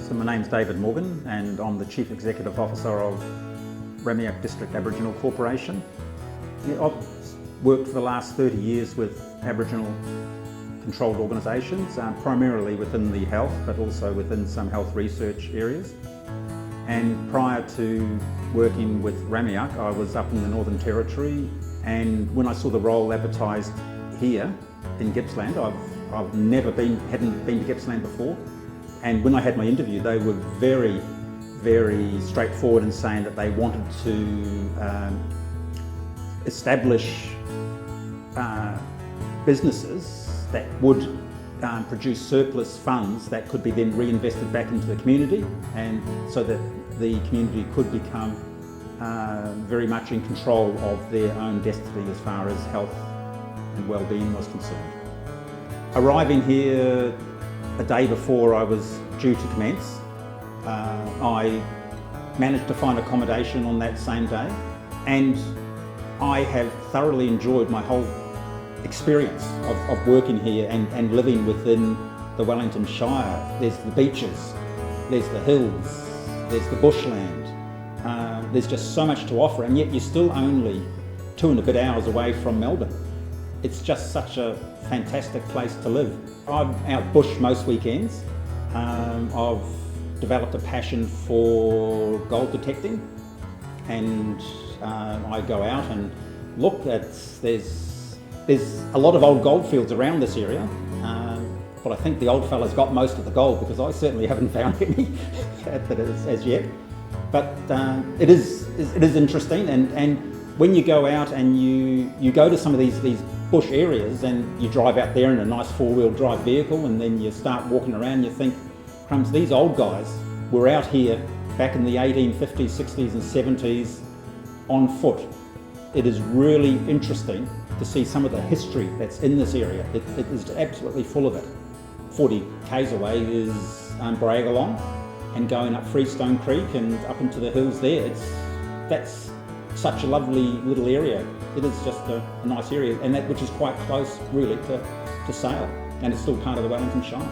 So my name's David Morgan and I'm the Chief Executive Officer of Ramiac District Aboriginal Corporation. I've worked for the last 30 years with Aboriginal controlled organisations, primarily within the health but also within some health research areas. And prior to working with Ramiac, I was up in the Northern Territory, and when I saw the role advertised here in Gippsland, hadn't been to Gippsland before, and when I had my interview they were very, very straightforward in saying that they wanted to establish businesses that would produce surplus funds that could be then reinvested back into the community, and so that the community could become very much in control of their own destiny as far as health and well-being was concerned. Arriving here a day before I was due to commence, I managed to find accommodation on that same day, and I have thoroughly enjoyed my whole experience of working here and living within the Wellington Shire. There's the beaches, there's the hills, there's the bushland. There's just so much to offer, and yet you're still only 2 and a bit hours away from Melbourne. It's just such a fantastic place to live. I'm out bush most weekends. I've developed a passion for gold detecting, and I go out and look at, there's a lot of old goldfields around this area, but I think the old fella's got most of the gold, because I certainly haven't found any as yet. But it is interesting, and when you go out and you go to some of these bush areas and you drive out there in a nice 4-wheel drive vehicle, and then you start walking around and you think, crumbs, these old guys were out here back in the 1850s, 60s and 70s on foot. It is really interesting to see some of the history that's in this area. It is absolutely full of it. 40 k's away is Bragalong, and going up Freestone Creek and up into the hills there, that's such a lovely little area. It is just a nice area, and that which is quite close really to Sale, and it's still part of the Wellington Shire.